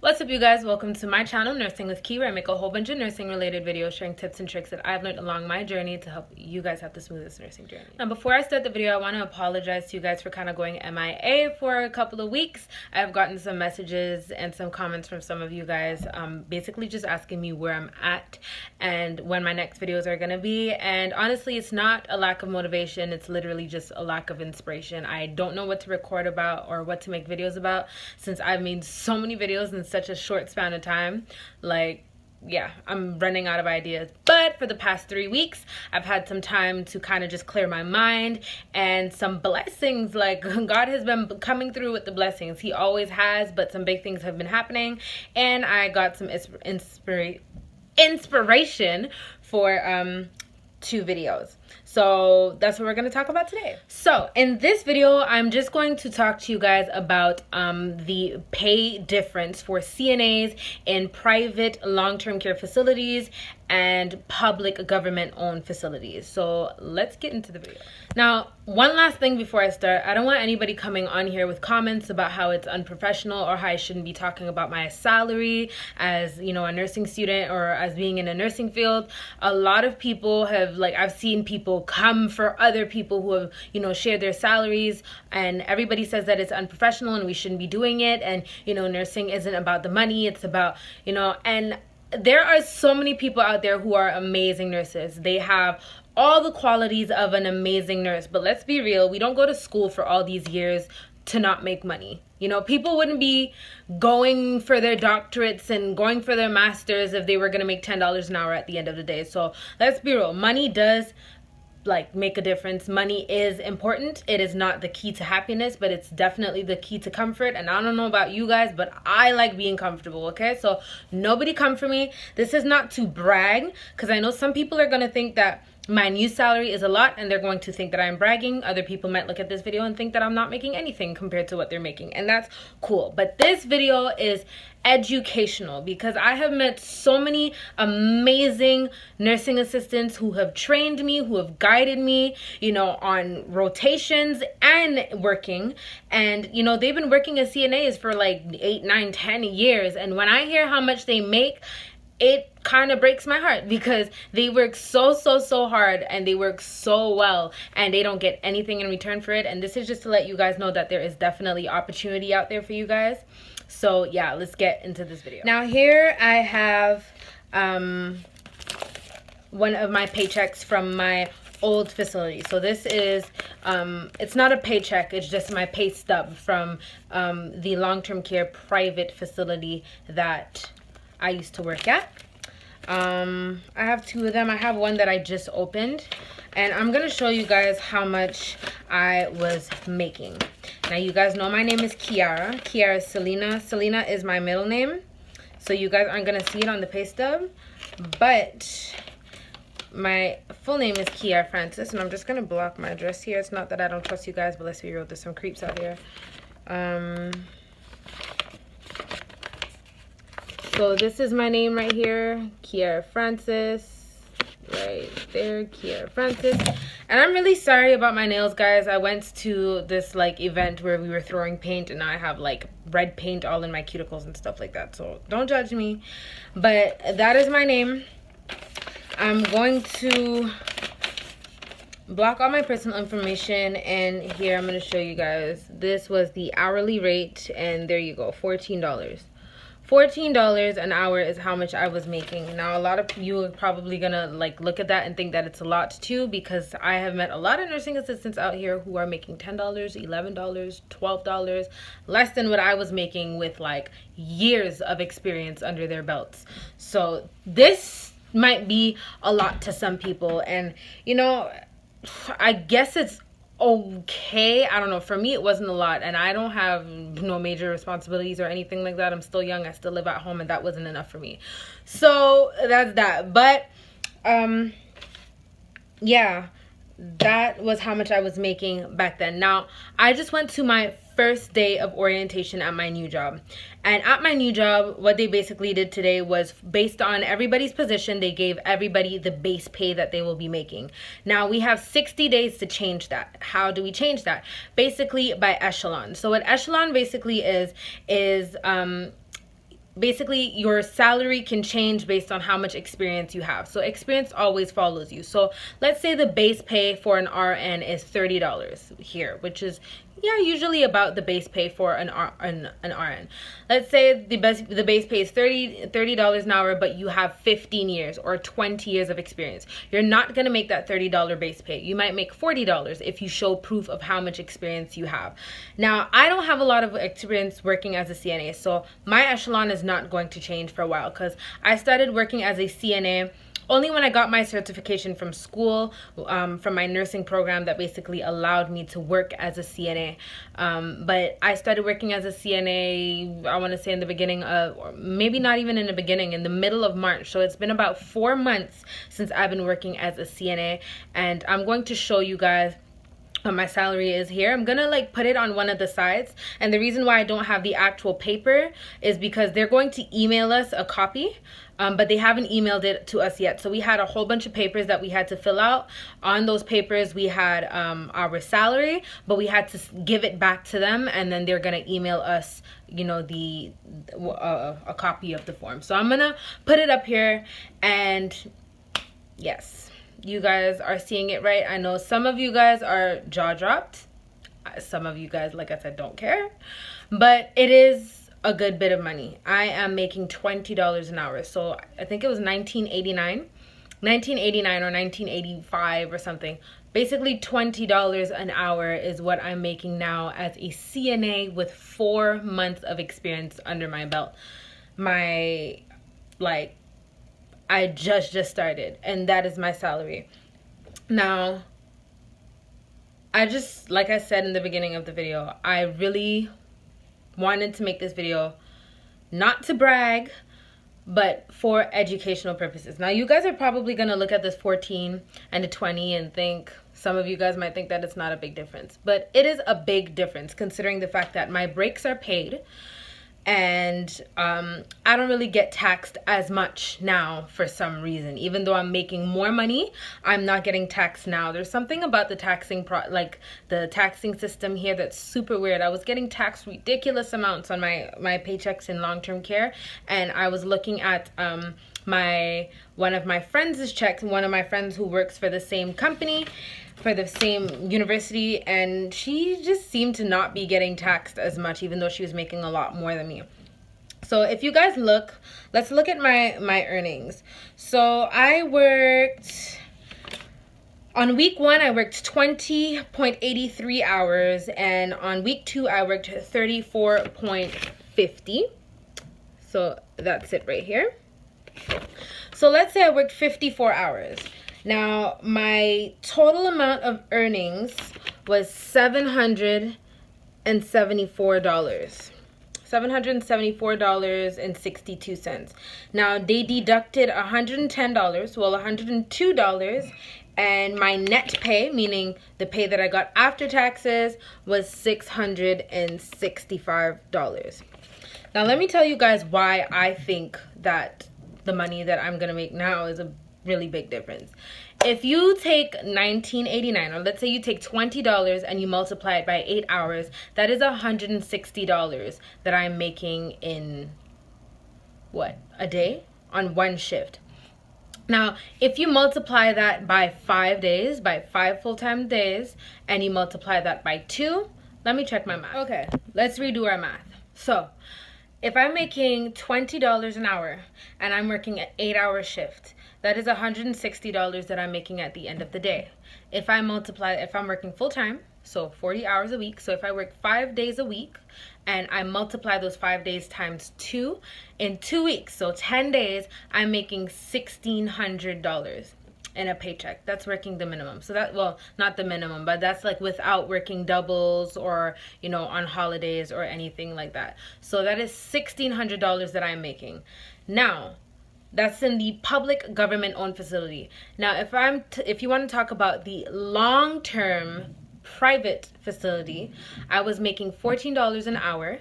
What's up, you guys? Welcome to my channel, Nursing with Key, where I make a whole bunch of nursing related videos sharing tips and tricks that I've learned along my journey to help you guys have the smoothest nursing journey. Now, before I start the video, I want to apologize to you guys for kind of going MIA for a couple of weeks. I've gotten some messages and some comments from some of you guys basically just asking me where I'm at and when my next videos are going to be. And honestly, it's not a lack of motivation. It's literally just a lack of inspiration. I don't know what to record about or what to make videos about since I've made so many videos in such a short span of time. Yeah, I'm running out of ideas. But for the past 3 weeks, I've had some time to kind of just clear my mind and some blessings. Like, God has been coming through with the blessings. He always has, but some big things have been happening. And I got some inspiration for 2 videos. So that's what we're going to talk about today. So in this video, I'm just going to talk to you guys about the pay difference for CNAs in private long-term care facilities and public government-owned facilities. So let's get into the video. Now, one last thing before I start, I don't want anybody coming on here with comments about how it's unprofessional or how I shouldn't be talking about my salary as, you know, a nursing student or as being in a nursing field. A lot of people have, I've seen people come for other people who have, you know, shared their salaries, and everybody says that it's unprofessional and we shouldn't be doing it. And, you know, nursing isn't about the money, it's about, you know, and there are so many people out there who are amazing nurses. They have all the qualities of an amazing nurse, but let's be real, we don't go to school for all these years to not make money. You know, people wouldn't be going for their doctorates and going for their masters if they were going to make $10 an hour at the end of the day. So let's be real, money does make a difference. Money is important. It is not the key to happiness, but it's definitely the key to comfort. And I don't know about you guys, but I like being comfortable, okay? So nobody come for me. This is not to brag, because I know some people are going to think that my new salary is a lot and they're going to think that I'm bragging. Other people might look at this video and think that I'm not making anything compared to what they're making, and that's cool. But this video is educational because I have met so many amazing nursing assistants who have trained me, who have guided me, you know, on rotations and working. And, you know, they've been working as CNAs for 8, 9, 10 years. And when I hear how much they make, it kind of breaks my heart because they work so hard and they work so well and they don't get anything in return for it. And this is just to let you guys know that there is definitely opportunity out there for you guys. So yeah, let's get into this video. Now here I have one of my paychecks from my old facility. So this is it's not a paycheck, it's just my pay stub from the long-term care private facility that I used to work at. I have 2 of them. I have one that I just opened, and I'm gonna show you guys how much I was making. Now, you guys know my name is Kiara. Kiara Selena. Selena is my middle name, so you guys aren't gonna see it on the pay stub, but my full name is Kiara Francis, and I'm just gonna block my address here. It's not that I don't trust you guys, but let's be real, there's some creeps out here. So this is my name right here, Kiara Francis, right there, Kiara Francis. And I'm really sorry about my nails, guys. I went to this event where we were throwing paint, and I have red paint all in my cuticles and stuff like that. So don't judge me, but that is my name. I'm going to block all my personal information, and here I'm going to show you guys. This was the hourly rate, and there you go, $14. $14 an hour is how much I was making. Now, a lot of you are probably gonna look at that and think that it's a lot too, because I have met a lot of nursing assistants out here who are making $10, $11, $12, less than what I was making with years of experience under their belts. So this might be a lot to some people, and you know, I guess it's okay. I don't know, for me it wasn't a lot, and I don't have no major responsibilities or anything like that. I'm still young, I still live at home, and that wasn't enough for me. So that's that. But yeah, that was how much I was making back then. Now, I just went to my first day of orientation at my new job. And at my new job, what they basically did today was, based on everybody's position, they gave everybody the base pay that they will be making. Now, we have 60 days to change that. How do we change that? Basically by echelon. So what echelon basically is basically your salary can change based on how much experience you have. So experience always follows you. So let's say the base pay for an RN is $30 here, which is usually about the base pay for an RN. Let's say the base pay is $30 an hour, but you have 15 years or 20 years of experience. You're not going to make that $30 base pay. You might make $40 if you show proof of how much experience you have. Now, I don't have a lot of experience working as a CNA, so my echelon is not going to change for a while, because I started working as a CNA only when I got my certification from school, from my nursing program that basically allowed me to work as a CNA. But I started working as a CNA, I want to say in the beginning of, or maybe not even in the beginning, in the middle of March. So it's been about 4 months since I've been working as a CNA. And I'm going to show you guys what my salary is here. I'm gonna like put it on one of the sides, and the reason why I don't have the actual paper is because they're going to email us a copy, but they haven't emailed it to us yet. So we had a whole bunch of papers that we had to fill out. On those papers we had our salary, but we had to give it back to them, and then they're gonna email us, you know, a copy of the form. So I'm gonna put it up here, and yes, you guys are seeing it right. I know some of you guys are jaw dropped. Some of you guys, like I said, don't care. But it is a good bit of money. I am making $20 an hour. So I think it was $19.89 or $19.85 or something. Basically $20 an hour is what I'm making now as a CNA with 4 months of experience under my belt. I just started, and that is my salary. Now, like I said in the beginning of the video, I really wanted to make this video not to brag, but for educational purposes. Now, you guys are probably going to look at this 14 and a 20 and think, some of you guys might think that it's not a big difference, but it is a big difference considering the fact that my breaks are paid. And I don't really get taxed as much now for some reason. Even though I'm making more money, I'm not getting taxed now. There's something about the the taxing system here that's super weird. I was getting taxed ridiculous amounts on my paychecks in long-term care, and I was looking at one of my friends' checks, one of my friends who works for the same company, for the same university, and she just seemed to not be getting taxed as much, even though she was making a lot more than me. So if you guys let's look at my earnings. So I worked, on week 1, I worked 20.83 hours, and on week 2, I worked 34.50. So that's it right here. So let's say I worked 54 hours. Now, my total amount of earnings was $774. $774.62. Now, they deducted $110, well, $102, and my net pay, meaning the pay that I got after taxes, was $665. Now, let me tell you guys why I think that the money that I'm gonna make now is a really big difference. If you take $19.89, or let's say you take $20 and you multiply it by 8 hours, that is $160 that I'm making in what, a day, on one shift. Now, if you multiply that by 5 days, by 5 full-time days, and you multiply that by 2, let me check my math. Okay, let's redo our math. So if I'm making $20 an hour and I'm working an 8-hour shift, that is $160 that I'm making at the end of the day. If I'm working full-time, so 40 hours a week, so if I work 5 days a week and I multiply those 5 days times 2, in 2 weeks, so 10 days, I'm making $1,600 in a paycheck. That's working the minimum. So that, well, not the minimum, but that's like without working doubles or, you know, on holidays or anything like that. So that is $1,600 that I'm making. Now, that's in the public government-owned facility. Now, if you want to talk about the long-term private facility, I was making $14 an hour.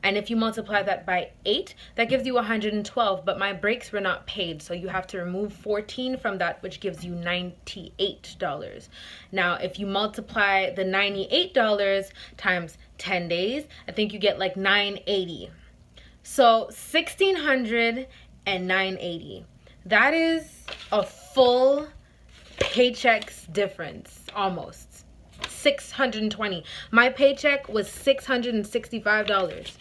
And if you multiply that by 8, that gives you 112, but my breaks were not paid, so you have to remove 14 from that, which gives you $98. Now, if you multiply the $98 times 10 days, I think you get like $980. So 1,600 and 980. That is a full paycheck's difference, almost. 620. My paycheck was $665.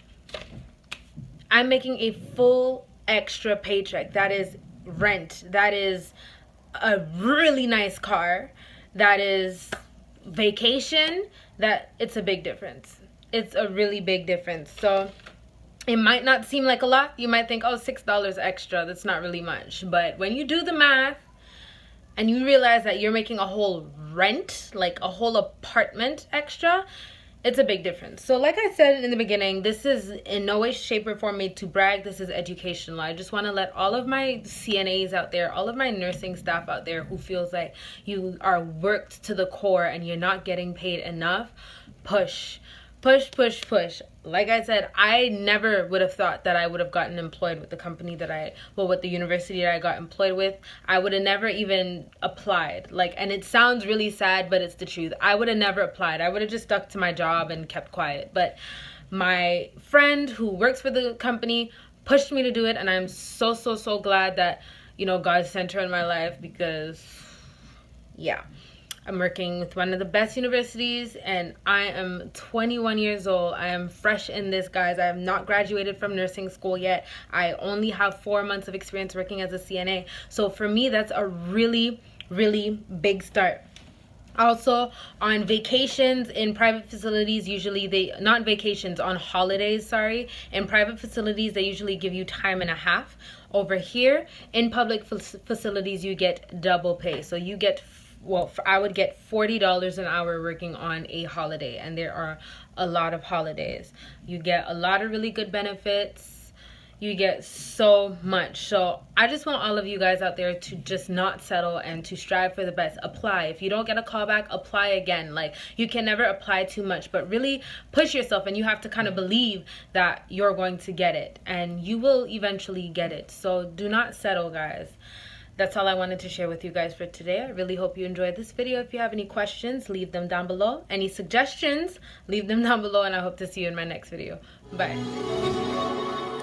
I'm making a full extra paycheck. That is rent. That is a really nice car. That is vacation. That it's a big difference. It's a really big difference. So it might not seem like a lot. You might think, oh, $6 extra, that's not really much. But when you do the math and you realize that you're making a whole rent, like a whole apartment extra, it's a big difference. So like I said in the beginning, this is in no way, shape, or form made to brag. This is educational. I just want to let all of my CNAs out there, all of my nursing staff out there who feels like you are worked to the core and you're not getting paid enough, push. Like I said, I never would have thought that I would have gotten employed with the company that with the university that I got employed with. I would have never even applied. And it sounds really sad, but it's the truth. I would have never applied. I would have just stuck to my job and kept quiet. But my friend who works for the company pushed me to do it, and I'm so glad that, God sent her in my life, because yeah. I'm working with one of the best universities, and I am 21 years old. I am fresh in this, guys. I have not graduated from nursing school yet. I only have 4 months of experience working as a CNA. So for me, that's a really big start. Also, on vacations in private facilities, usually on holidays, in private facilities, they usually give you time and a half. Over here, in public facilities, you get double pay. So you get, I would get $40 an hour working on a holiday, and there are a lot of holidays. You get a lot of really good benefits. You get so much. So I just want all of you guys out there to just not settle and to strive for the best. Apply. If you don't get a call back, apply again. You can never apply too much, but really push yourself, and you have to kind of believe that you're going to get it, and you will eventually get it. So do not settle, guys. That's all I wanted to share with you guys for today. I really hope you enjoyed this video. If you have any questions, leave them down below. Any suggestions, leave them down below, and I hope to see you in my next video. Bye.